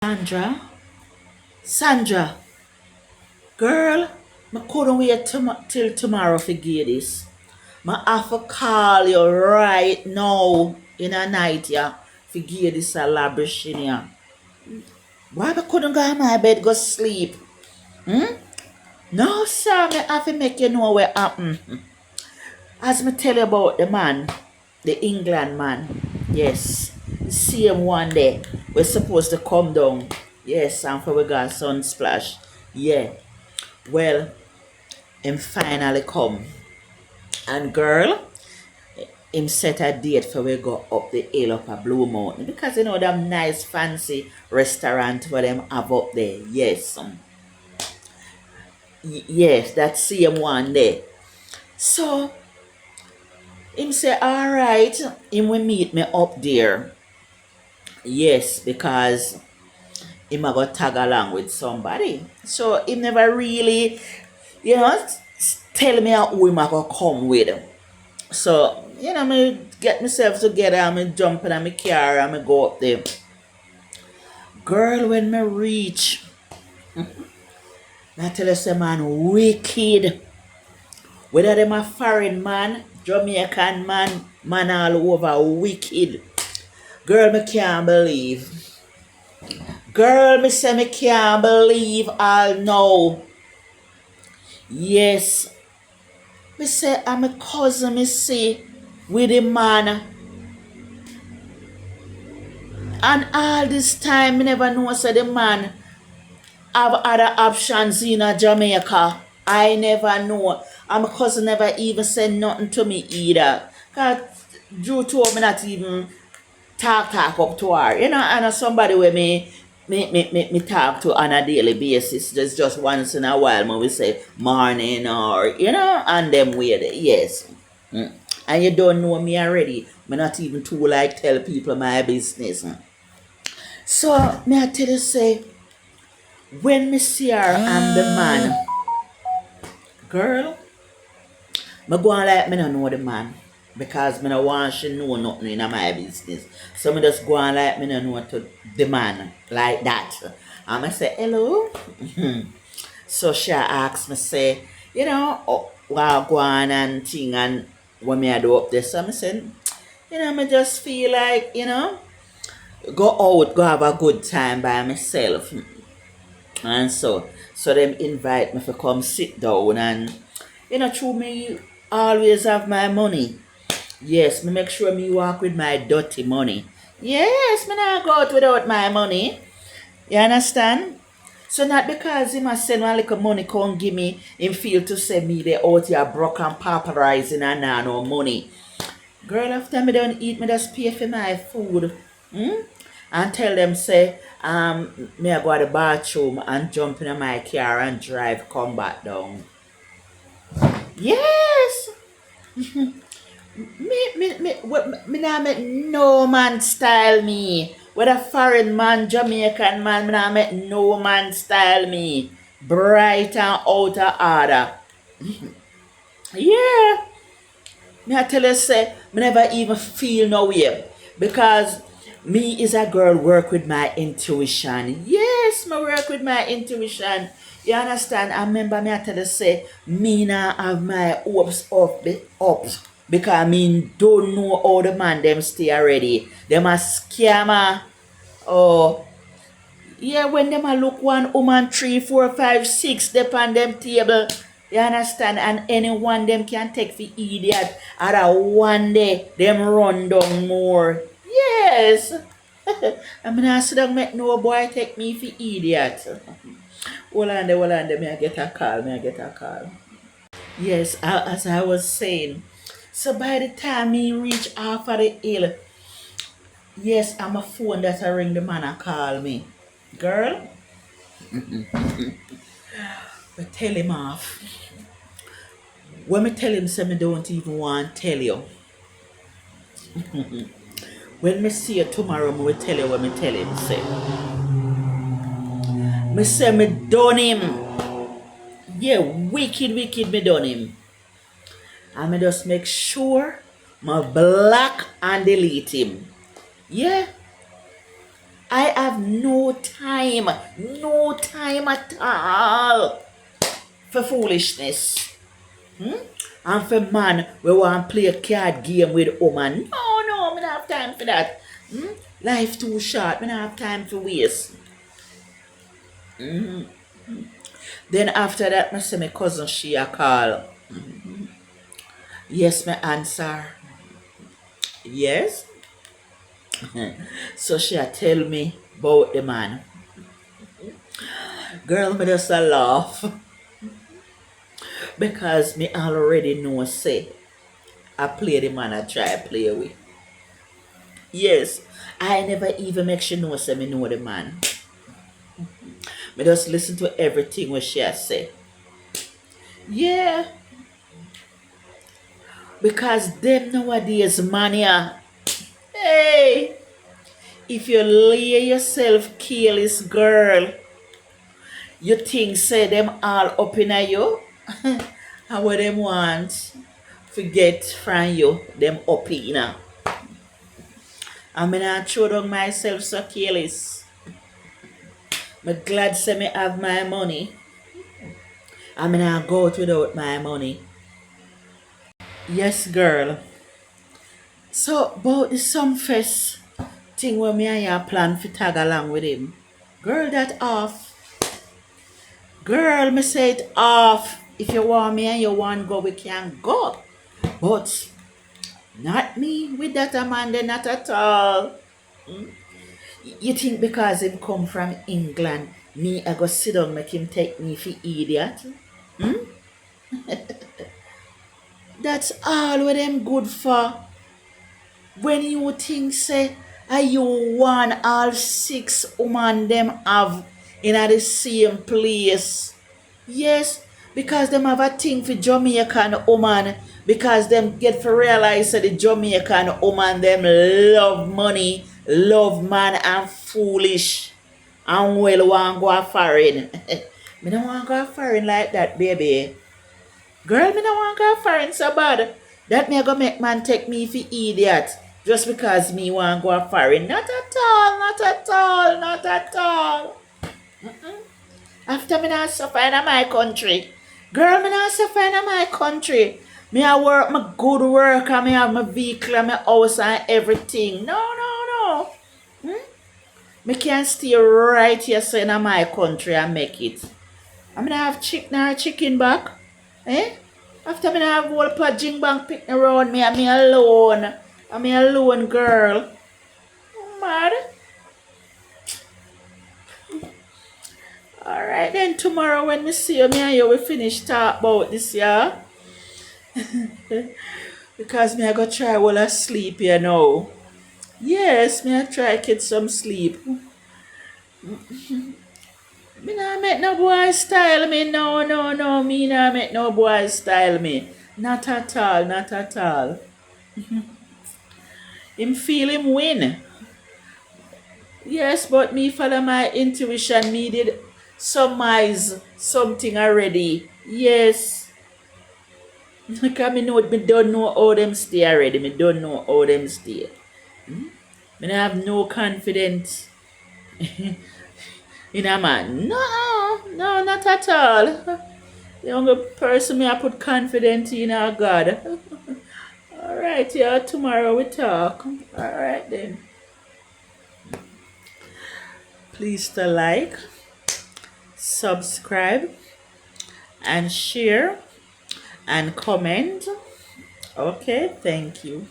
Sandra, Sandra, girl, I couldn't wait till tomorrow to get this. I have to call you right now in a night, yeah, to get this celebration, yeah. Why I couldn't go in my bed go sleep? Hmm? No, sir, I have to make you know what happened. As me tell you about the man, the England man, yes, the same one there, we're supposed to come down. Yes, and for we got sun splash. Yeah. Well, him finally come. And girl, him set a date for we go up the hill up a Blue Mountain. Because you know them nice fancy restaurant where them have up there. Yes. Yes, that same one there. So him say, alright, him will meet me up there. Yes, because him a go tag along with somebody. So he never really, tell me who him a go come with. So, me get myself together and me jump in my car and me go up there. Girl, when me reach, I tell you say man wicked. Whether them a foreign man, Jamaican man, man all over wicked. Girl, me can't believe. Girl, me say me can't believe all now. Yes. Me say I'm a cousin me see with the man. And all this time me never know say the man have other options in Jamaica. I never know. And my cousin never even said nothing to me either. Cause Drew told me not even talk up to her. And somebody where me talk to on a daily basis. Just once in a while when we say morning or and them weird. Yes. And you don't know me already. Me not even too like tell people my business. So me I tell you say when me see her and the man, girl, me go on like me no know the man. Because me no want she know nothing in my business. So me just go on like me no know to the man like that. And I say, hello. So she asks me, say, what go on and thing and what me I do up there. So I say, me just feel like, go out, go have a good time by myself. And so them invite me to come sit down and through me always have my money. Yes, me make sure me walk with my dirty money. Yes, me not go out without my money. You understand? So not because he must send one little money come give me him feel to say me they out here broke and pauperizing and nah no money. Girl, after me don't eat, me just pay for my food. And tell them say me I go to the bathroom and jump in my car and drive come back down. Yes. Me not make no man style me. Whether foreign man, Jamaican man, me not make no man style me. Bright and out of order. Yeah. Me I tell you say, me never even feel no way. Because me is a girl work with my intuition. Yes, me work with my intuition. You understand? I remember me I tell you say, me now have my hopes up. Because me don't know how the man them stay already. Them a scammer. Oh, yeah, when them a look one woman, three, four, five, six, dep on them table. You understand? And anyone them can take for idiot. Other one day, them run down more. Yes. I mean, I said, make no boy take me for idiot. Hold on there, may I get a call, Yes, as I was saying. So by the time he reach half of the hill, yes, I'm a phone that I ring the man and call me. Girl, but tell him off. When me tell him say me don't even want to tell you. When me see you tomorrow, me will tell you what me tell him say. Me say me done him. Yeah, wicked me done him. And me just make sure my block and delete him. Yeah. I have no time at all for foolishness. Hmm? And for man, we want to play a card game with woman. No, I don't have time for that. Hmm? Life too short, I don't have time for waste. Then after that, I say my cousin she a call. Yes, my answer. Yes. So she a tell me about the man. Girl, me just a laugh because me already know say I play the man I try to play with. Yes, I never even make she know say me know the man. Me just listen to everything what she a say. Yeah, because them nowadays mania. Hey, if you lay yourself careless, girl, you think say them all up in a you? And what them want forget from you, them up in a. I mean I throw down myself so careless. Me glad say me have my money. I mean I go out without my money. Yes, girl. So about the Sumfest thing where me and you plan to tag along with him. Girl, that off. Girl, me say it off. If you want me and you want go, we can go. But not me with that Amanda, not at all. You think because him come from England, me I go sit down make him take me for idiot? That's all what them good for. When you think say, are you want all six woman them have in a the same place? Yes, because them have a thing for Jamaican woman. Because them get to realize that the Jamaican woman them love money, love man and foolish. And well want go a foreign. Me don't want go a foreign like that, baby. Girl, me don't want go a foreign so bad. That me go make man take me for idiot. Just because me want go a foreign. Not at all, not at all, not at all. After me not suffer in my country. Girl, me not suffer in my country. Me I work my good work and me have my vehicle and my house and everything. No. Me can stay right here so in my country and make it. I mean I have chicken back. Eh? After me I have whole pot jing bang picking around me and me alone. And me alone girl. Mad. Alright then tomorrow when we see you, me and you will finish talk about this, yeah? Because me I go try while I sleep, you know. Yes, me I try get some sleep. Me not make no boy style me, no. Me not make no boy style me. Not at all, not at all. Him feel him win. Yes, but me follow my intuition. Me did surmise something already. Yes. Because me don't know how them stay already. Me don't know how them stay. Me not have no confidence in a man. No, not at all. The only person me I put confidence in are God. Alright, yeah, tomorrow we talk. Alright then. Please to like, subscribe, and share and comment. Okay, thank you.